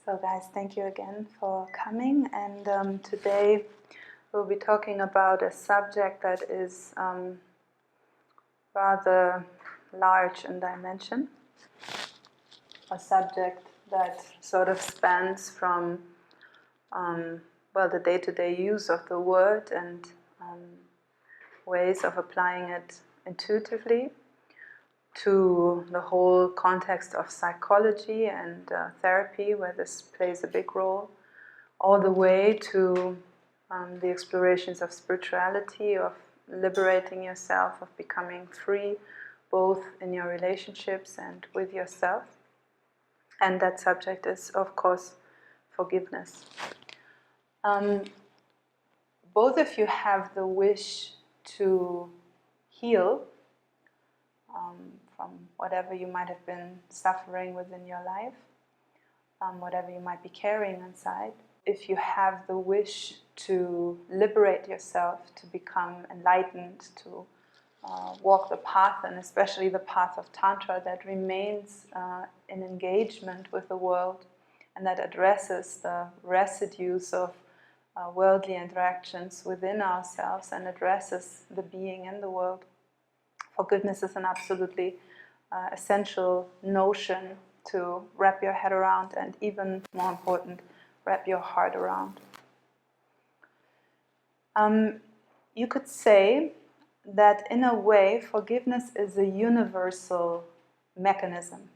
So guys, thank you again for coming, and today we'll be talking about a subject that is rather large in dimension, a subject that sort of spans from the day-to-day use of the word and ways of applying it intuitively, to the whole context of psychology and therapy, where this plays a big role, all the way to the explorations of spirituality, of liberating yourself, of becoming free, both in your relationships and with yourself. And that subject is, of course, forgiveness. Both of you have the wish to heal from whatever you might have been suffering within your life, whatever you might be carrying inside. If you have the wish to liberate yourself, to become enlightened, to walk the path, and especially the path of Tantra that remains in engagement with the world and that addresses the residues of worldly interactions within ourselves and addresses the being in the world. Forgiveness is an absolutely essential notion to wrap your head around, and even more important, wrap your heart around. You could say that in a way, forgiveness is a universal mechanism.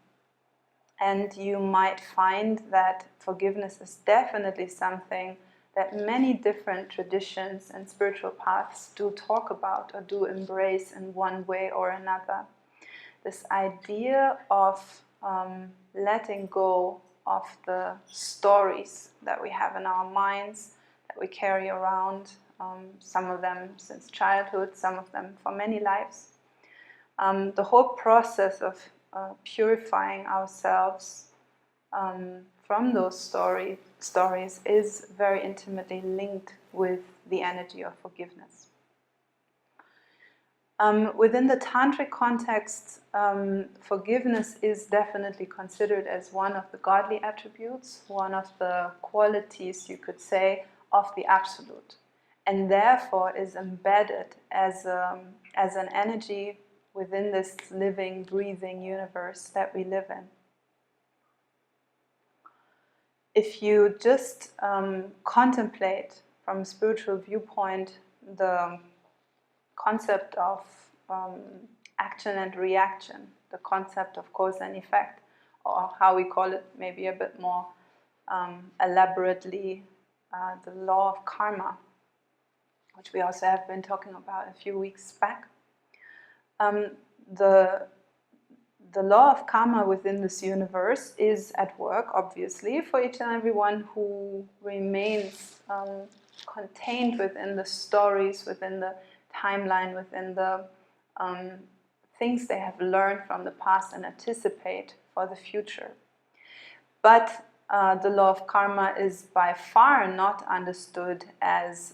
And you might find that forgiveness is definitely something that many different traditions and spiritual paths do talk about or do embrace in one way or another. This idea of letting go of the stories that we have in our minds, that we carry around, some of them since childhood, some of them for many lives. The whole process of purifying ourselves from those stories is very intimately linked with the energy of forgiveness. Within the tantric context, forgiveness is definitely considered as one of the godly attributes, one of the qualities, you could say, of the absolute, and therefore is embedded as an energy within this living, breathing universe that we live in. If you just contemplate from a spiritual viewpoint the concept of action and reaction, the concept of cause and effect, or how we call it maybe a bit more elaborately, the law of karma, which we also have been talking about a few weeks back. The law of karma within this universe is at work, obviously, for each and everyone who remains contained within the stories, within the timeline, within the things they have learned from the past and anticipate for the future. But the law of karma is by far not understood as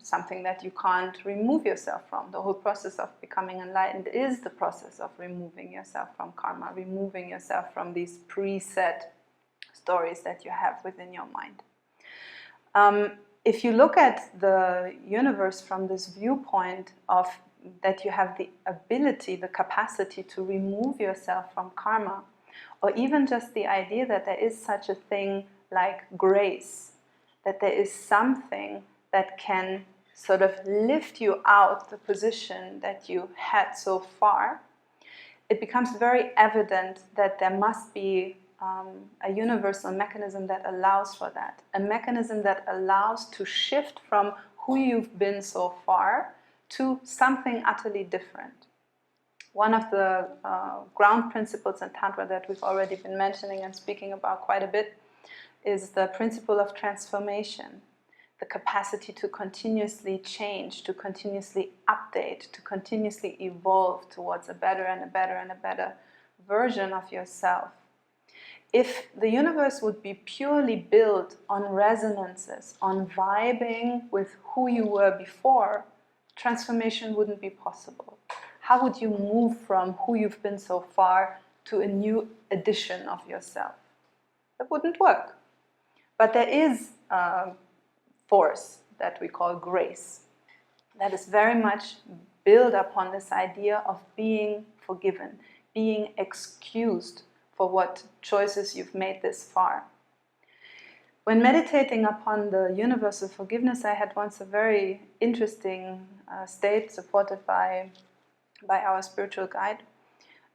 something that you can't remove yourself from. The whole process of becoming enlightened is the process of removing yourself from karma, removing yourself from these preset stories that you have within your mind. If you look at the universe from this viewpoint of that you have the ability, the capacity to remove yourself from karma, or even just the idea that there is such a thing like grace, that there is something that can sort of lift you out the position that you had so far, it becomes very evident that there must be a universal mechanism that allows for that. A mechanism that allows to shift from who you've been so far to something utterly different. One of the ground principles in Tantra that we've already been mentioning and speaking about quite a bit is the principle of transformation, the capacity to continuously change, to continuously update, to continuously evolve towards a better and a better and a better version of yourself. If the universe would be purely built on resonances, on vibing with who you were before, transformation wouldn't be possible. How would you move from who you've been so far to a new edition of yourself? It wouldn't work. But there is a force that we call grace that is very much built upon this idea of being forgiven, being excused for what choices you've made this far. When meditating upon the universal forgiveness, I had once a very interesting state supported by our spiritual guide.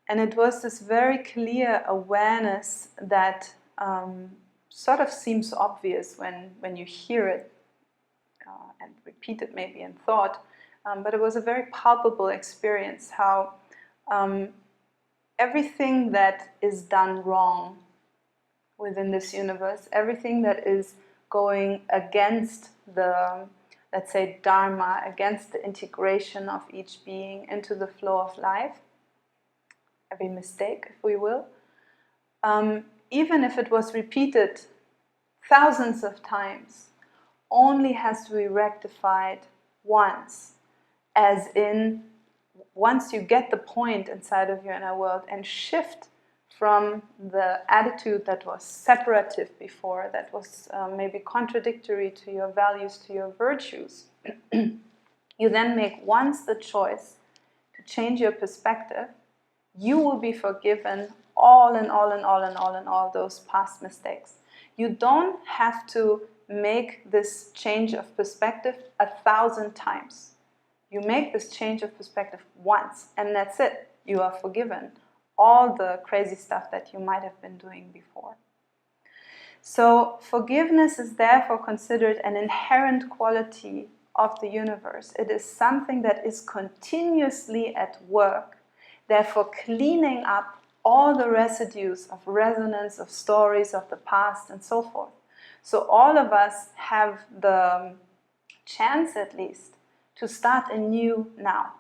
And it was this very clear awareness that sort of seems obvious when you hear it and repeat it maybe in thought. But it was a very palpable experience how everything that is done wrong within this universe, everything that is going against the, let's say, dharma, against the integration of each being into the flow of life, every mistake, if we will, even if it was repeated thousands of times, only has to be rectified once, as in once you get the point inside of your inner world and shift from the attitude that was separative before, that was maybe contradictory to your values, to your virtues, you then make once the choice to change your perspective, you will be forgiven all those past mistakes. You don't have to make this change of perspective 1,000 times. You make this change of perspective once, and that's it. You are forgiven all the crazy stuff that you might have been doing before. So forgiveness is therefore considered an inherent quality of the universe. It is something that is continuously at work, therefore cleaning up all the residues of resonance, of stories of the past, and so forth. So all of us have the chance, at least, to start anew now,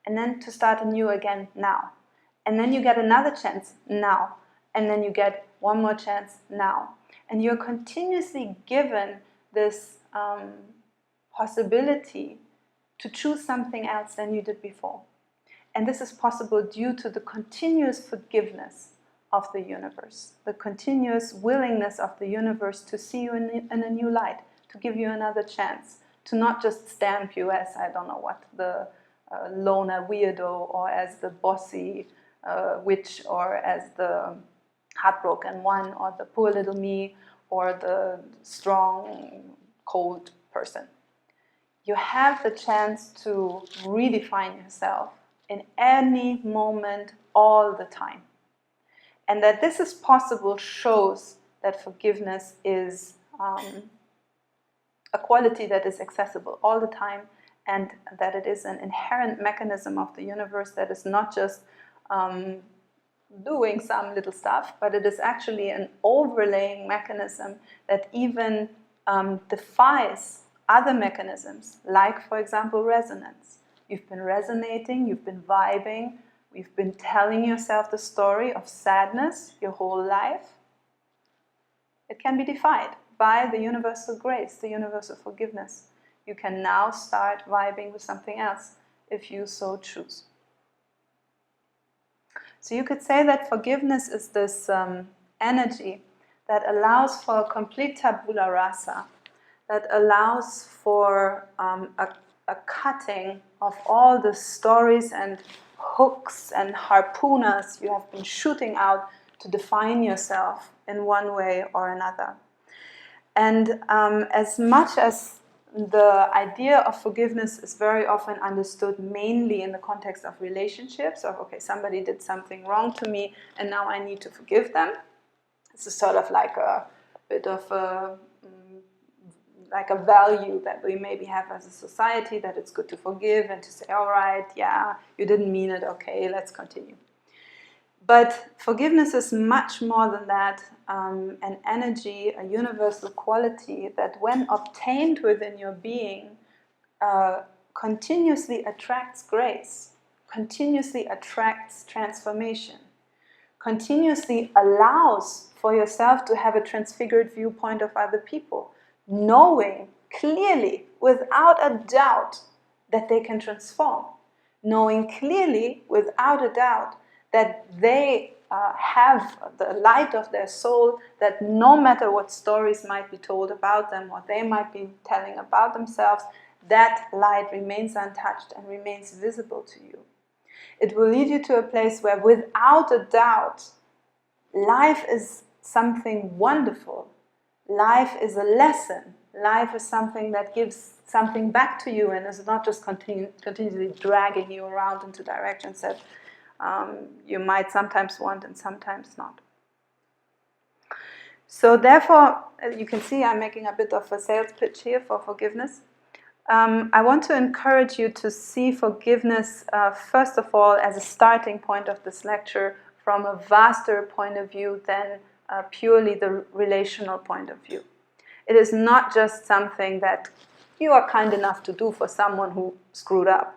and then to start anew again now. And then you get another chance now, and then you get one more chance now. And you're continuously given this possibility to choose something else than you did before. And this is possible due to the continuous forgiveness of the universe, the continuous willingness of the universe to see you in a new light, to give you another chance, to not just stamp you as, I don't know what, the loner weirdo, or as the bossy witch, or as the heartbroken one, or the poor little me, or the strong, cold person. You have the chance to redefine yourself in any moment, all the time. And that this is possible shows that forgiveness is a quality that is accessible all the time, and that it is an inherent mechanism of the universe that is not just doing some little stuff, but it is actually an overlaying mechanism that even defies other mechanisms, like, for example, resonance. You've been resonating, you've been vibing, you've been telling yourself the story of sadness your whole life. It can be defied by the universal grace, the universal forgiveness. You can now start vibing with something else if you so choose. So you could say that forgiveness is this energy that allows for a complete tabula rasa, that allows for a cutting of all the stories and hooks and harpooners you have been shooting out to define yourself in one way or another. And as much as the idea of forgiveness is very often understood mainly in the context of relationships, of, okay, somebody did something wrong to me and now I need to forgive them. This is sort of like a bit of a value that we maybe have as a society, that it's good to forgive and to say, all right, yeah, you didn't mean it, okay, let's continue. But forgiveness is much more than that, an energy, a universal quality that when obtained within your being, continuously attracts grace, continuously attracts transformation, continuously allows for yourself to have a transfigured viewpoint of other people, knowing clearly, without a doubt, that they can transform, knowing clearly, without a doubt, that they have the light of their soul, that no matter what stories might be told about them, what they might be telling about themselves, that light remains untouched and remains visible to you. It will lead you to a place where, without a doubt, life is something wonderful. Life is a lesson. Life is something that gives something back to you and is not just continually dragging you around into directions that you might sometimes want and sometimes not. So therefore, you can see I'm making a bit of a sales pitch here for forgiveness. I want to encourage you to see forgiveness, first of all, as a starting point of this lecture from a vaster point of view than purely the relational point of view. It is not just something that you are kind enough to do for someone who screwed up.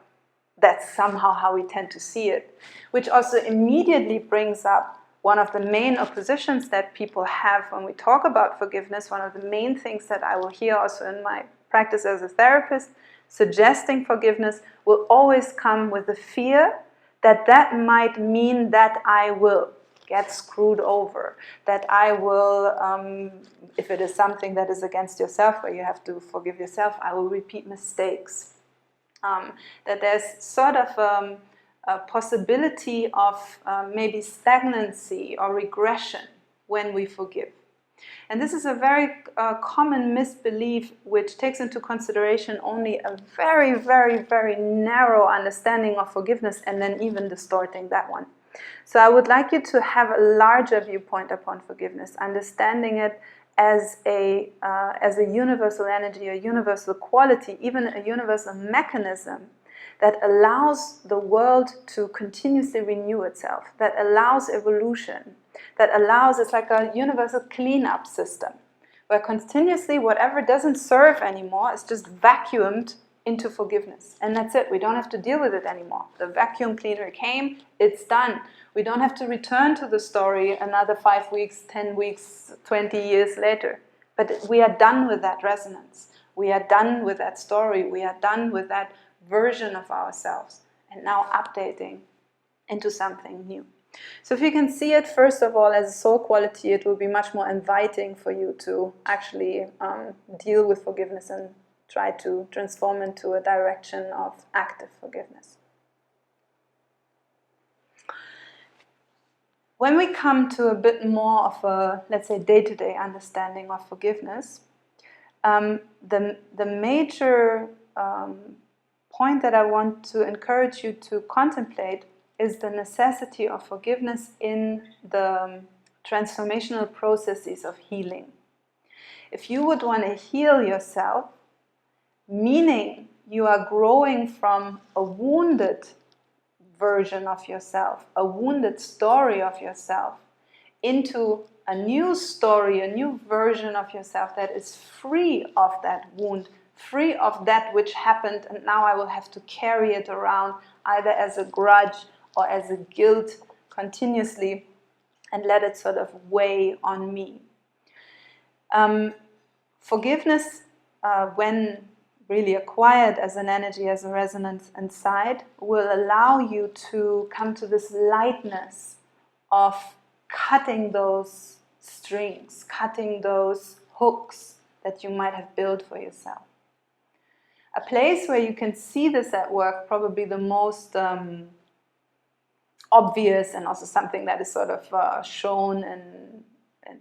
That's somehow how we tend to see it, which also immediately brings up one of the main oppositions that people have when we talk about forgiveness. One of the main things that I will hear also in my practice as a therapist, suggesting forgiveness, will always come with the fear that that might mean that I will get screwed over, that I will, if it is something that is against yourself, where you have to forgive yourself, I will repeat mistakes. That there's sort of a possibility of maybe stagnancy or regression when we forgive. And this is a very common misbelief which takes into consideration only a very, very, very narrow understanding of forgiveness and then even distorting that one. So I would like you to have a larger viewpoint upon forgiveness, understanding it as a universal energy, a universal quality, even a universal mechanism that allows the world to continuously renew itself, that allows evolution, that allows, it's like a universal cleanup system, where continuously whatever doesn't serve anymore is just vacuumed into forgiveness. And that's it. We don't have to deal with it anymore. The vacuum cleaner came, it's done. We don't have to return to the story another 5 weeks, 10 weeks, 20 years later. But we are done with that resonance. We are done with that story. We are done with that version of ourselves. And now updating into something new. So if you can see it, first of all, as a soul quality, it will be much more inviting for you to actually deal with forgiveness and try to transform into a direction of active forgiveness. When we come to a bit more of a, let's say, day-to-day understanding of forgiveness, the major point that I want to encourage you to contemplate is the necessity of forgiveness in the transformational processes of healing. If you would want to heal yourself, meaning you are growing from a wounded version of yourself, a wounded story of yourself, into a new story, a new version of yourself that is free of that wound, free of that which happened, and now I will have to carry it around either as a grudge or as a guilt continuously and let it sort of weigh on me. Forgiveness, when really acquired as an energy, as a resonance inside, will allow you to come to this lightness of cutting those strings, cutting those hooks that you might have built for yourself. A place where you can see this at work, probably the most obvious and also something that is sort of shown in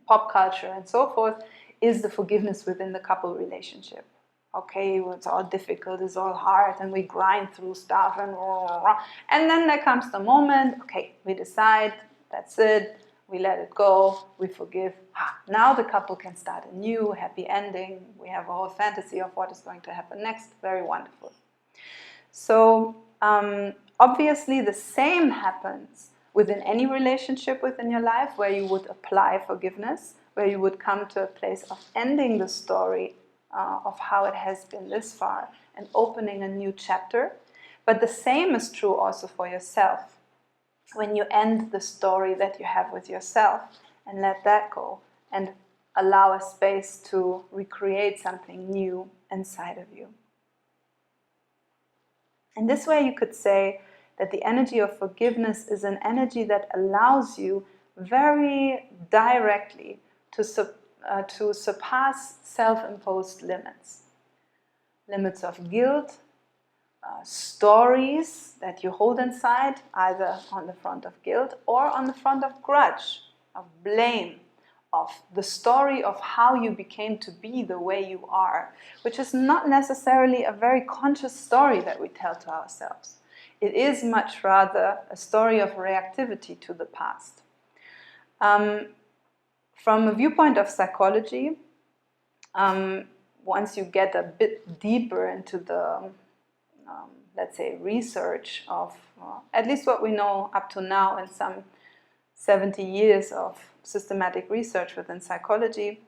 pop culture and so forth, is the forgiveness within the couple relationship. Okay, well, it's all difficult, it's all hard, and we grind through stuff, and then there comes the moment, okay, we decide, that's it, we let it go, we forgive. Now the couple can start a new happy ending. We have a whole fantasy of what is going to happen next. Very wonderful. So obviously the same happens within any relationship within your life where you would apply forgiveness, where you would come to a place of ending the story of how it has been this far and opening a new chapter. But the same is true also for yourself. When you end the story that you have with yourself and let that go and allow a space to recreate something new inside of you. In this way you could say that the energy of forgiveness is an energy that allows you very directly to surpass self-imposed limits. Limits of guilt, stories that you hold inside, either on the front of guilt or on the front of grudge, of blame, of the story of how you became to be the way you are, which is not necessarily a very conscious story that we tell to ourselves. It is much rather a story of reactivity to the past. From a viewpoint of psychology, once you get a bit deeper into the, let's say, research of at least what we know up to now in some 70 years of systematic research within psychology,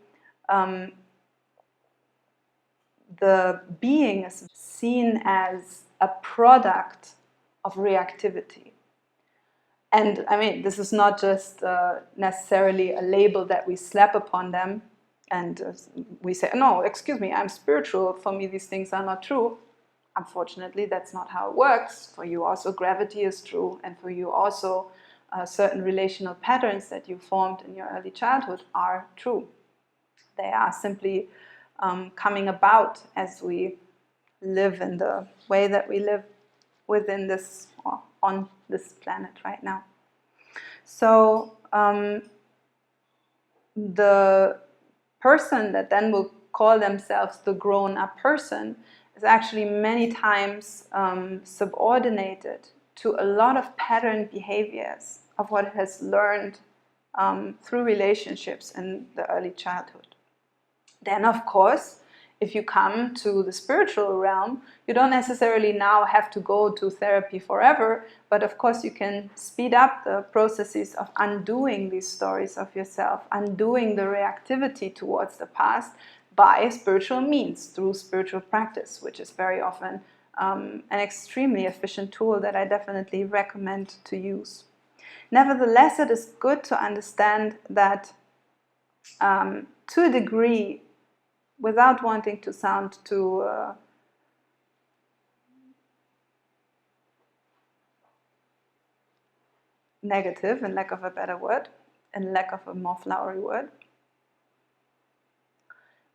the being is seen as a product of reactivity. And I mean, this is not just necessarily a label that we slap upon them and we say, no, excuse me, I'm spiritual, for me these things are not true. Unfortunately, that's not how it works. For you also gravity is true, and for you also certain relational patterns that you formed in your early childhood are true. They are simply coming about as we live in the way that we live within this, or on this planet right now. So the person that then will call themselves the grown-up person is actually many times subordinated to a lot of pattern behaviors of what it has learned through relationships in the early childhood. Then, of course, if you come to the spiritual realm, you don't necessarily now have to go to therapy forever, but of course you can speed up the processes of undoing these stories of yourself, undoing the reactivity towards the past by spiritual means, through spiritual practice, which is very often an extremely efficient tool that I definitely recommend to use. Nevertheless, it is good to understand that to a degree, without wanting to sound too negative, in lack of a better word, in lack of a more flowery word,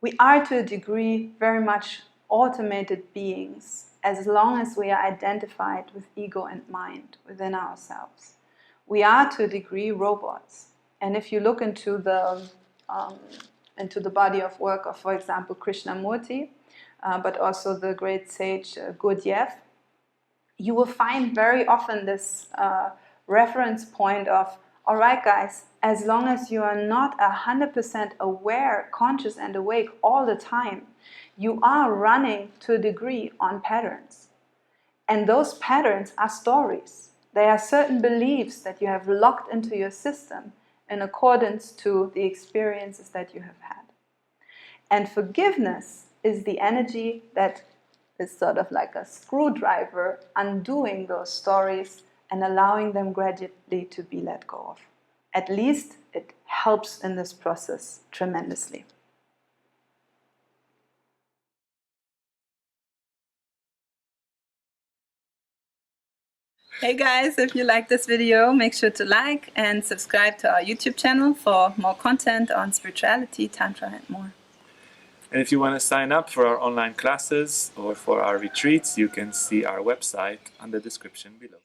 we are to a degree very much automated beings as long as we are identified with ego and mind within ourselves. We are to a degree robots. And if you look into the body of work of, for example, Krishnamurti, but also the great sage Gurdjieff, you will find very often this reference point of, all right, guys, as long as you are not 100% aware, conscious and awake all the time, you are running to a degree on patterns. And those patterns are stories. They are certain beliefs that you have locked into your system in accordance to the experiences that you have had. And forgiveness is the energy that is sort of like a screwdriver undoing those stories and allowing them gradually to be let go of. At least it helps in this process tremendously. Hey guys, if you like this video, make sure to like and subscribe to our YouTube channel for more content on spirituality, Tantra and more. And if you want to sign up for our online classes or for our retreats, you can see our website on the description below.